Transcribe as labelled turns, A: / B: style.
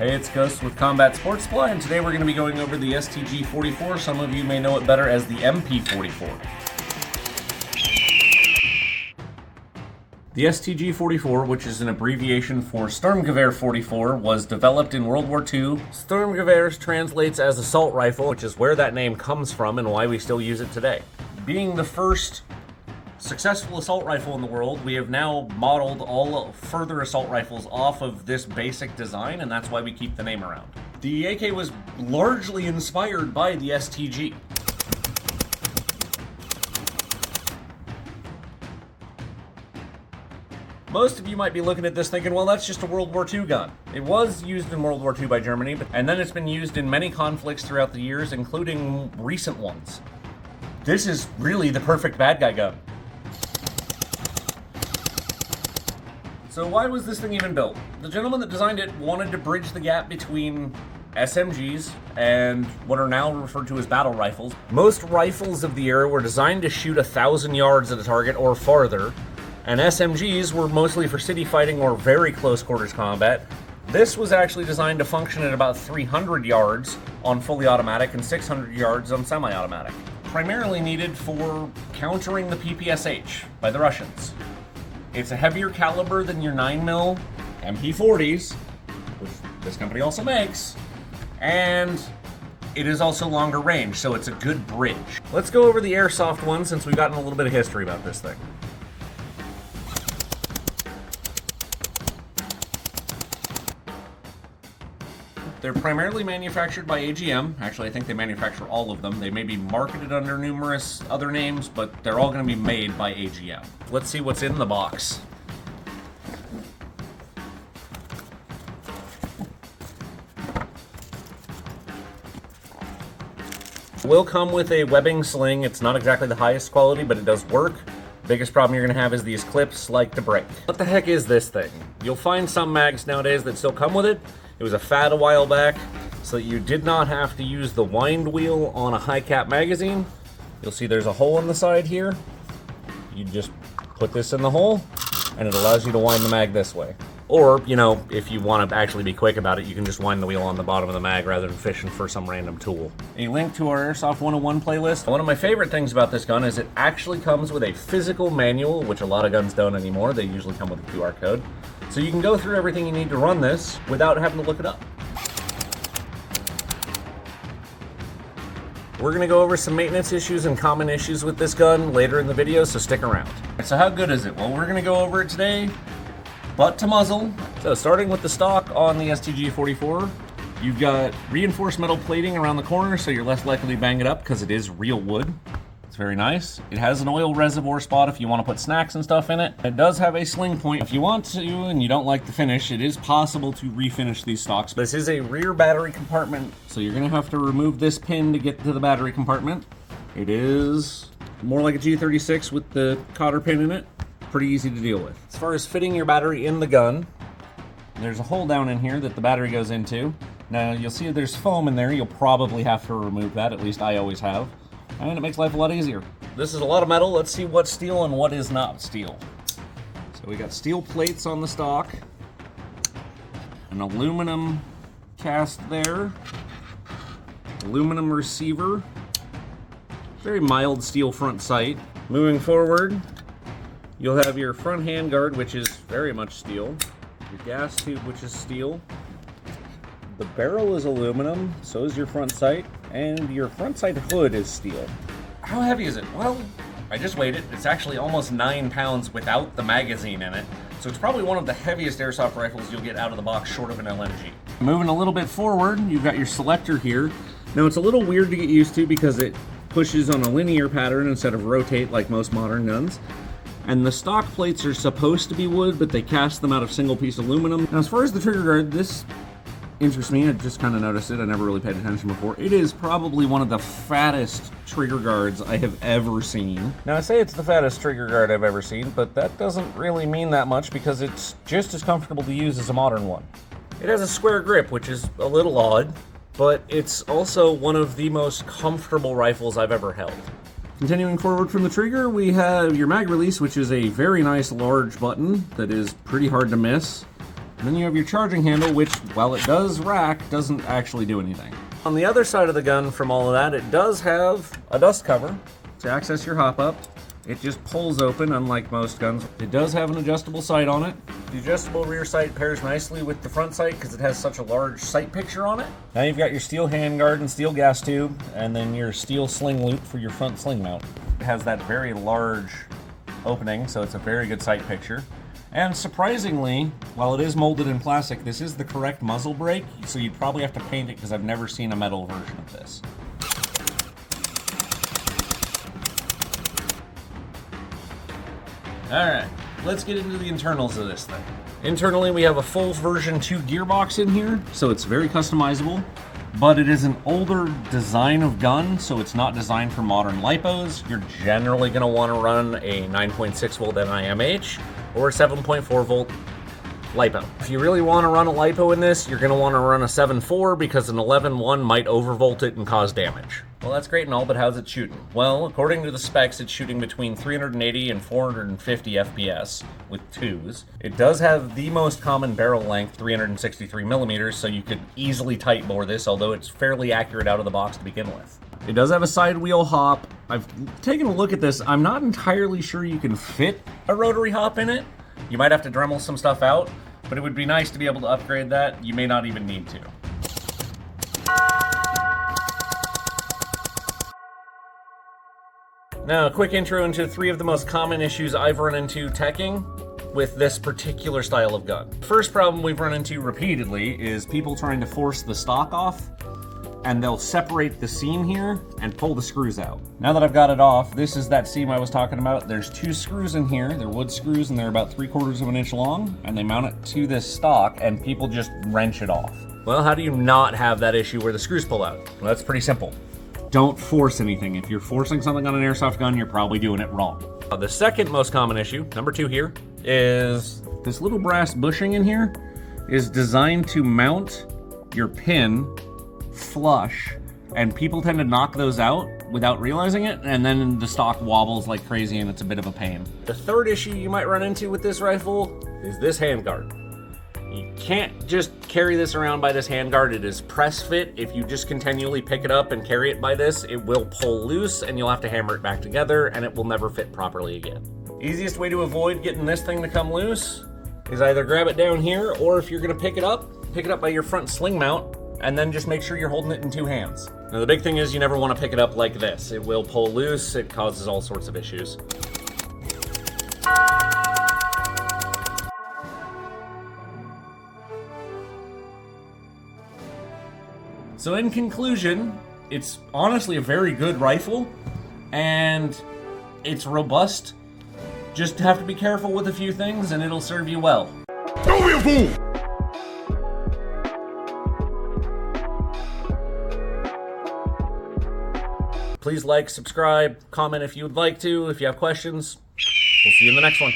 A: Hey, it's Ghost with Combat Sports Supply, and today we're going to be going over the STG44. Some of you may know it better as the MP44. The STG44, which is an abbreviation for Sturmgewehr 44, was developed in World War II. Sturmgewehr translates as assault rifle, which is where that name comes from and why we still use it today. Being the first successful assault rifle in the world, we have now modeled all further assault rifles off of this basic design, and that's why we keep the name around. The AK was largely inspired by the STG. Most of you might be looking at this thinking, well, that's just a World War II gun. It was used in World War II by Germany, and then it's been used in many conflicts throughout the years, including recent ones. This is really the perfect bad guy gun. So why was this thing even built? The gentleman that designed it wanted to bridge the gap between SMGs and what are now referred to as battle rifles. Most rifles of the era were designed to shoot 1,000 yards at a target or farther, and SMGs were mostly for city fighting or very close quarters combat. This was actually designed to function at about 300 yards on fully automatic and 600 yards on semi-automatic. Primarily needed for countering the PPSH by the Russians. It's a heavier caliber than your 9mm MP40s, which this company also makes, and it is also longer range, so it's a good bridge. Let's go over the Airsoft one since we've gotten a little bit of history about this thing. They're primarily manufactured by AGM. Actually, I think they manufacture all of them. They may be marketed under numerous other names, but they're all going to be made by AGM. Let's see what's in the box. It will come with a webbing sling. It's not exactly the highest quality, but it does work. Biggest problem you're going to have is these clips like to break. What the heck is this thing? You'll find some mags nowadays that still come with it. It was a fad a while back, so that you did not have to use the wind wheel on a high cap magazine. You'll see there's a hole in the side here. You just put this in the hole, and it allows you to wind the mag this way. Or, you know, if you want to actually be quick about it, you can just wind the wheel on the bottom of the mag rather than fishing for some random tool. A link to our Airsoft 101 playlist. One of my favorite things about this gun is it actually comes with a physical manual, which a lot of guns don't anymore. They usually come with a QR code. So you can go through everything you need to run this without having to look it up. We're going to go over some maintenance issues and common issues with this gun later in the video, so stick around. So how good is it? Well, we're going to go over it today, butt to muzzle. So starting with the stock on the STG44, you've got reinforced metal plating around the corner, so you're less likely to bang it up because it is real wood. It's very nice. It has an oil reservoir spot if you want to put snacks and stuff in it. It does have a sling point. If you want to and you don't like the finish, it is possible to refinish these stocks. This is a rear battery compartment, so you're going to have to remove this pin to get to the battery compartment. It is more like a G36 with the cotter pin in it. Pretty easy to deal with. As far as fitting your battery in the gun, there's a hole down in here that the battery goes into. Now you'll see there's foam in there. You'll probably have to remove that, at least I always have. And it makes life a lot easier. This is a lot of metal. Let's see what's steel and what is not steel. So we got steel plates on the stock, an aluminum cast there, aluminum receiver, very mild steel front sight. Moving forward, you'll have your front handguard, which is very much steel, your gas tube, which is steel. The barrel is aluminum, so is your front sight, and your front sight hood is steel. How heavy is it? Well, I just weighed it. It's actually almost 9 pounds without the magazine in it, so it's probably one of the heaviest airsoft rifles you'll get out of the box short of an LMG. Moving a little bit forward, you've got your selector here. Now it's a little weird to get used to because it pushes on a linear pattern instead of rotate like most modern guns. And the stock plates are supposed to be wood, but they cast them out of single piece aluminum. Now as far as the trigger guard, this interests me. I just kind of noticed it. I never really paid attention before. It is probably one of the fattest trigger guards I have ever seen. Now I say it's the fattest trigger guard I've ever seen, but that doesn't really mean that much because it's just as comfortable to use as a modern one. It has a square grip, which is a little odd, but it's also one of the most comfortable rifles I've ever held. Continuing forward from the trigger, we have your mag release, which is a very nice large button that is pretty hard to miss. And then you have your charging handle, which, while it does rack, doesn't actually do anything. On the other side of the gun from all of that, it does have a dust cover to access your hop up. It just pulls open, unlike most guns. It does have an adjustable sight on it. The adjustable rear sight pairs nicely with the front sight because it has such a large sight picture on it. Now you've got your steel handguard and steel gas tube, and then your steel sling loop for your front sling mount. It has that very large opening, so it's a very good sight picture. And surprisingly, while it is molded in plastic, this is the correct muzzle brake, so you'd probably have to paint it because I've never seen a metal version of this. Alright, let's get into the internals of this thing. Internally, we have a full version 2 gearbox in here, so it's very customizable, but it is an older design of gun, so it's not designed for modern lipos. You're generally going to want to run a 9.6 volt NIMH or a 7.4 volt lipo. If you really want to run a lipo in this, you're going to want to run a 7.4 because an 11.1 might overvolt it and cause damage. Well, that's great and all, but how's it shooting? Well, according to the specs, it's shooting between 380 and 450 FPS with 2s. It does have the most common barrel length, 363 millimeters, so you could easily tight bore this, although it's fairly accurate out of the box to begin with. It does have a side wheel hop. I've taken a look at this. I'm not entirely sure you can fit a rotary hop in it. You might have to Dremel some stuff out, but it would be nice to be able to upgrade that. You may not even need to. Now, a quick intro into 3 of the most common issues I've run into teching with this particular style of gun. First problem we've run into repeatedly is people trying to force the stock off, and they'll separate the seam here and pull the screws out. Now that I've got it off, this is that seam I was talking about. There's 2 screws in here. They're wood screws and they're about 3/4 of an inch long, and they mount it to this stock and people just wrench it off. Well, how do you not have that issue where the screws pull out? Well, that's pretty simple. Don't force anything. If you're forcing something on an airsoft gun, you're probably doing it wrong. The second most common issue, number 2 here, is this little brass bushing in here is designed to mount your pin flush, and people tend to knock those out without realizing it, and then the stock wobbles like crazy and it's a bit of a pain. The third issue you might run into with this rifle is this handguard. You can't just carry this around by this handguard. It is press fit. If you just continually pick it up and carry it by this, it will pull loose and you'll have to hammer it back together and it will never fit properly again. Easiest way to avoid getting this thing to come loose is either grab it down here, or if you're gonna pick it up by your front sling mount, and then just make sure you're holding it in 2 hands. Now the big thing is you never want to pick it up like this. It will pull loose, it causes all sorts of issues. So in conclusion, it's honestly a very good rifle, and it's robust. Just have to be careful with a few things and it'll serve you well.
B: Don't be a fool!
A: Please like, subscribe, comment if you would like to. If you have questions, we'll see you in the next one.